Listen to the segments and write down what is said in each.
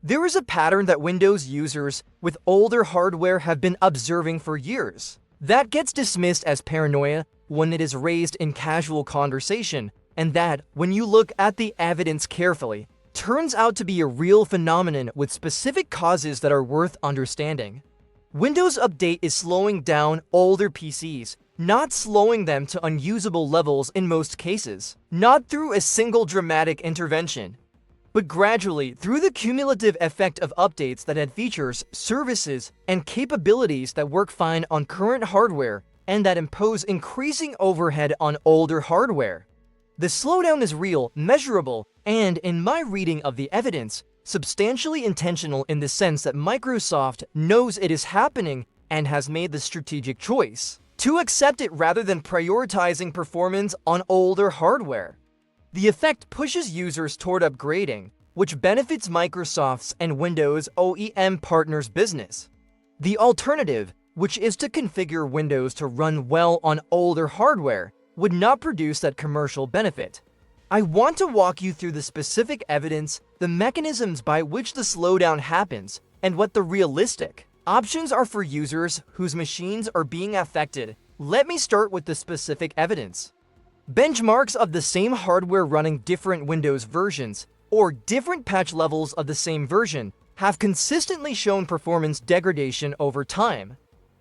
There is a pattern that Windows users with older hardware have been observing for years. That gets dismissed as paranoia when it is raised in casual conversation, and that, when you look at the evidence carefully, turns out to be a real phenomenon with specific causes that are worth understanding. Windows Update is slowing down older PCs, not slowing them to unusable levels in most cases, not through a single dramatic intervention, but gradually through the cumulative effect of updates that add features, services, and capabilities that work fine on current hardware and that impose increasing overhead on older hardware. The slowdown is real, measurable, and, in my reading of the evidence, substantially intentional in the sense that Microsoft knows it is happening and has made the strategic choice to accept it rather than prioritizing performance on older hardware. The effect pushes users toward upgrading, which benefits Microsoft's and Windows OEM partners' business. The alternative, which is to configure Windows to run well on older hardware, would not produce that commercial benefit. I want to walk you through the specific evidence, the mechanisms by which the slowdown happens, and what the realistic options are for users whose machines are being affected. Let me start with the specific evidence. Benchmarks of the same hardware running different Windows versions, or different patch levels of the same version, have consistently shown performance degradation over time.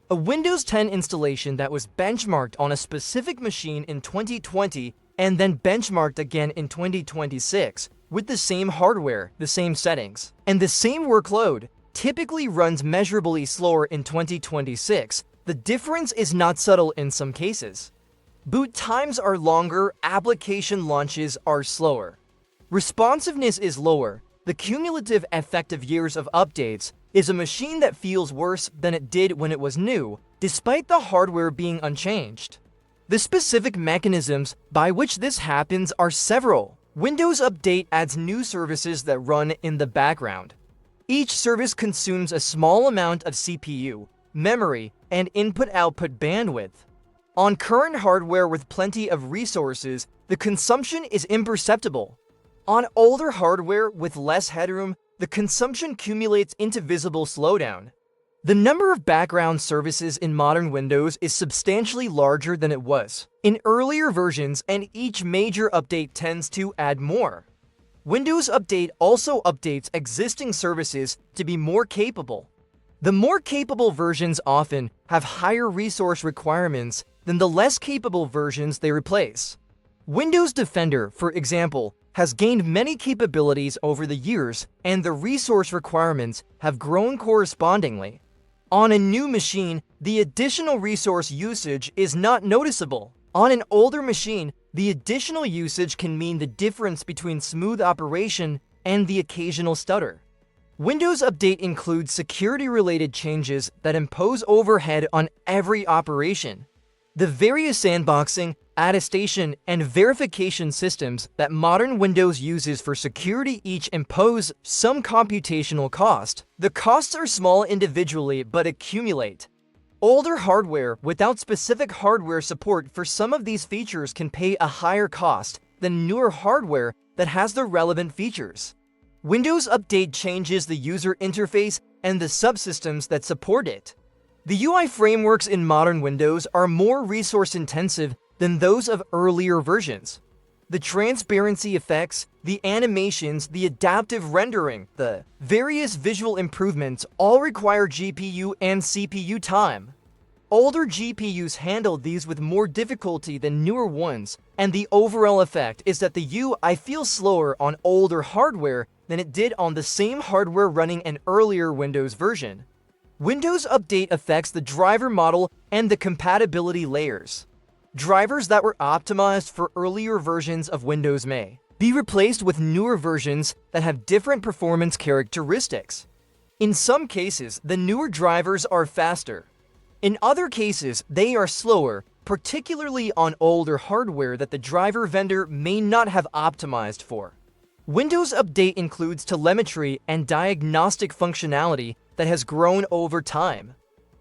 A Windows 10 installation that was benchmarked on a specific machine in 2020 and then benchmarked again in 2026 with the same hardware, the same settings, and the same workload typically runs measurably slower in 2026. The difference is not subtle in some cases. Boot times are longer, application launches are slower. Responsiveness is lower. The cumulative effect of years of updates is a machine that feels worse than it did when it was new, despite the hardware being unchanged. The specific mechanisms by which this happens are several. Windows Update adds new services that run in the background. Each service consumes a small amount of CPU, memory, and input-output bandwidth. On current hardware with plenty of resources, the consumption is imperceptible. On older hardware with less headroom, the consumption accumulates into visible slowdown. The number of background services in modern Windows is substantially larger than it was in earlier versions, and each major update tends to add more. Windows Update also updates existing services to be more capable. The more capable versions often have higher resource requirements than the less capable versions they replace. Windows Defender, for example, has gained many capabilities over the years, and the resource requirements have grown correspondingly. On a new machine, the additional resource usage is not noticeable. On an older machine, the additional usage can mean the difference between smooth operation and the occasional stutter. Windows Update includes security-related changes that impose overhead on every operation. The various sandboxing, attestation, and verification systems that modern Windows uses for security each impose some computational cost. The costs are small individually but accumulate. Older hardware without specific hardware support for some of these features can pay a higher cost than newer hardware that has the relevant features. Windows Update changes the user interface and the subsystems that support it. The UI frameworks in modern Windows are more resource-intensive than those of earlier versions. The transparency effects, the animations, the adaptive rendering, the various visual improvements all require GPU and CPU time. Older GPUs handled these with more difficulty than newer ones, and the overall effect is that the UI feels slower on older hardware than it did on the same hardware running an earlier Windows version. Windows Update affects the driver model and the compatibility layers. Drivers that were optimized for earlier versions of Windows may be replaced with newer versions that have different performance characteristics. In some cases, the newer drivers are faster. In other cases, they are slower, particularly on older hardware that the driver vendor may not have optimized for. Windows Update includes telemetry and diagnostic functionality that has grown over time.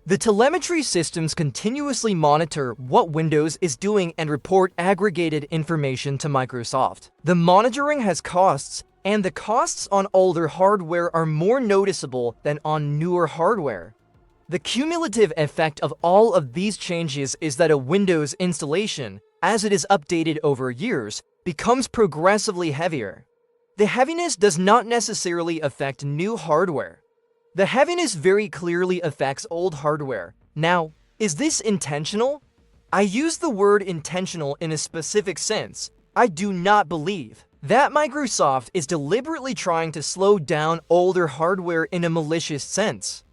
The telemetry systems continuously monitor what Windows is doing and report aggregated information to Microsoft. The monitoring has costs and the costs on older hardware are more noticeable than on newer hardware. The cumulative effect of all of these changes is that a Windows installation, as it is updated over years, becomes progressively heavier. The heaviness does not necessarily affect new hardware. The heaviness very clearly affects old hardware. Now, is this intentional? I use the word intentional in a specific sense. I do not believe that Microsoft is deliberately trying to slow down older hardware in a malicious sense.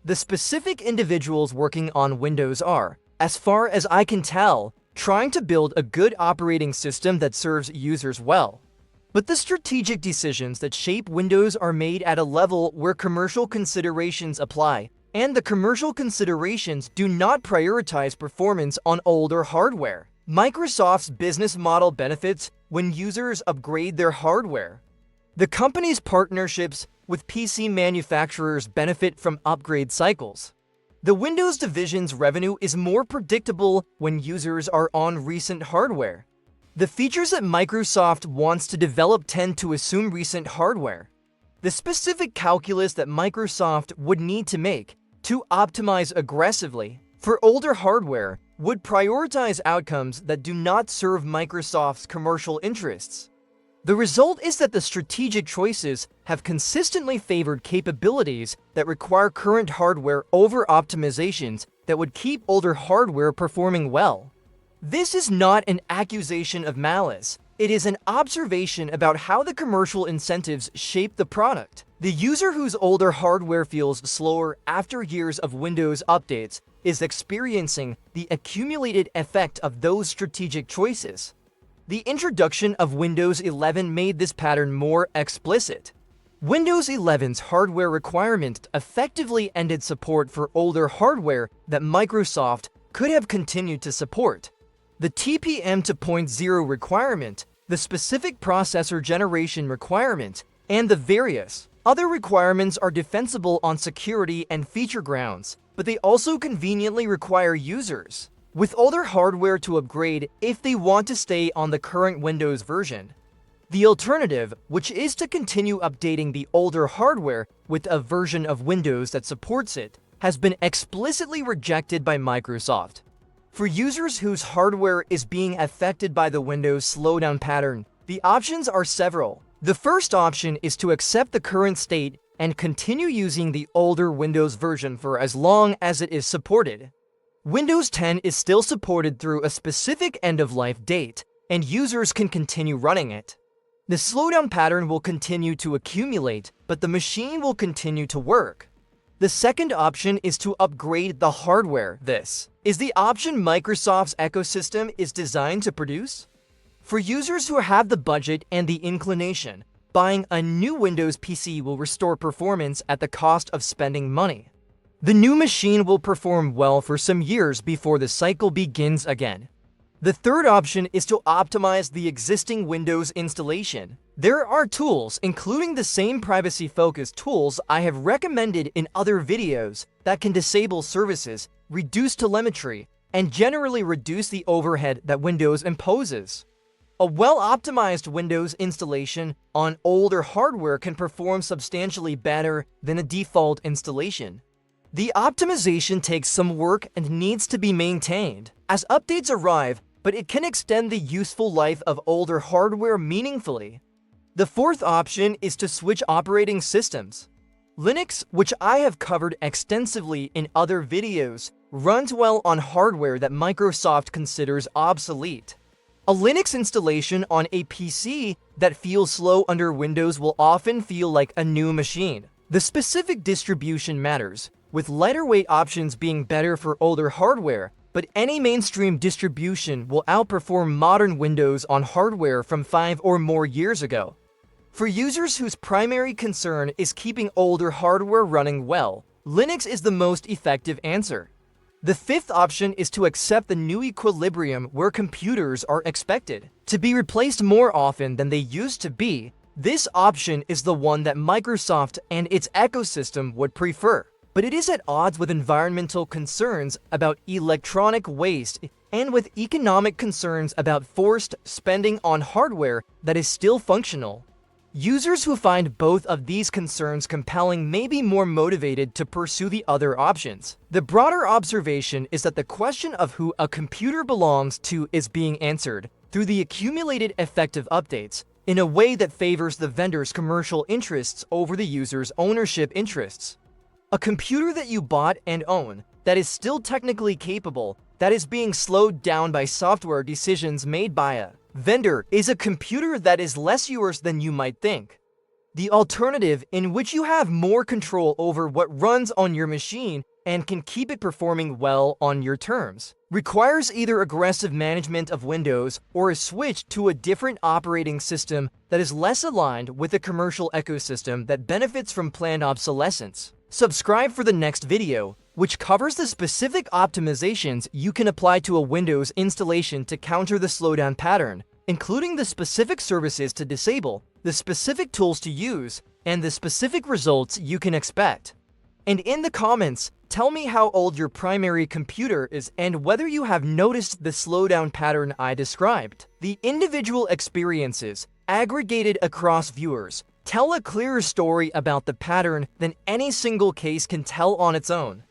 The specific individuals working on Windows are, as far as I can tell, trying to build a good operating system that serves users well. But the strategic decisions that shape Windows are made at a level where commercial considerations apply, and the commercial considerations do not prioritize performance on older hardware. Microsoft's business model benefits when users upgrade their hardware. The company's partnerships with PC manufacturers benefit from upgrade cycles. The Windows division's revenue is more predictable when users are on recent hardware. The features that Microsoft wants to develop tend to assume recent hardware. The specific calculus that Microsoft would need to make to optimize aggressively for older hardware would prioritize outcomes that do not serve Microsoft's commercial interests. The result is that the strategic choices have consistently favored capabilities that require current hardware over optimizations that would keep older hardware performing well. This is not an accusation of malice. It is an observation about how the commercial incentives shape the product. The user whose older hardware feels slower after years of Windows updates is experiencing the accumulated effect of those strategic choices. The introduction of Windows 11 made this pattern more explicit. Windows 11's hardware requirement effectively ended support for older hardware that Microsoft could have continued to support. The TPM 2.0 requirement, the specific processor generation requirement, and the various other requirements are defensible on security and feature grounds, but they also conveniently require users with older hardware to upgrade if they want to stay on the current Windows version. The alternative, which is to continue updating the older hardware with a version of Windows that supports it, has been explicitly rejected by Microsoft. For users whose hardware is being affected by the Windows slowdown pattern, the options are several. The first option is to accept the current state and continue using the older Windows version for as long as it is supported. Windows 10 is still supported through a specific end-of-life date, and users can continue running it. The slowdown pattern will continue to accumulate, but the machine will continue to work. The second option is to upgrade the hardware. This is the option Microsoft's ecosystem is designed to produce. For users who have the budget and the inclination, buying a new Windows PC will restore performance at the cost of spending money. The new machine will perform well for some years before the cycle begins again. The third option is to optimize the existing Windows installation. There are tools, including the same privacy-focused tools I have recommended in other videos, that can disable services, reduce telemetry, and generally reduce the overhead that Windows imposes. A well-optimized Windows installation on older hardware can perform substantially better than a default installation. The optimization takes some work and needs to be maintained as updates arrive, but it can extend the useful life of older hardware meaningfully. The fourth option is to switch operating systems. Linux, which I have covered extensively in other videos, runs well on hardware that Microsoft considers obsolete. A Linux installation on a PC that feels slow under Windows will often feel like a new machine. The specific distribution matters, with lighter-weight options being better for older hardware, but any mainstream distribution will outperform modern Windows on hardware from 5 or more years ago. For users whose primary concern is keeping older hardware running well, Linux is the most effective answer. The fifth option is to accept the new equilibrium where computers are expected to be replaced more often than they used to be. This option is the one that Microsoft and its ecosystem would prefer, but it is at odds with environmental concerns about electronic waste and with economic concerns about forced spending on hardware that is still functional. Users who find both of these concerns compelling may be more motivated to pursue the other options. The broader observation is that the question of who a computer belongs to is being answered through the accumulated effective updates in a way that favors the vendor's commercial interests over the user's ownership interests. A computer that you bought and own that is still technically capable, that is being slowed down by software decisions made by a vendor, is a computer that is less yours than you might think. The alternative, in which you have more control over what runs on your machine and can keep it performing well on your terms, requires either aggressive management of Windows or a switch to a different operating system that is less aligned with a commercial ecosystem that benefits from planned obsolescence. Subscribe for the next video, which covers the specific optimizations you can apply to a Windows installation to counter the slowdown pattern, including the specific services to disable, the specific tools to use, and the specific results you can expect. And in the comments, tell me how old your primary computer is and whether you have noticed the slowdown pattern I described. The individual experiences, aggregated across viewers, tell a clearer story about the pattern than any single case can tell on its own.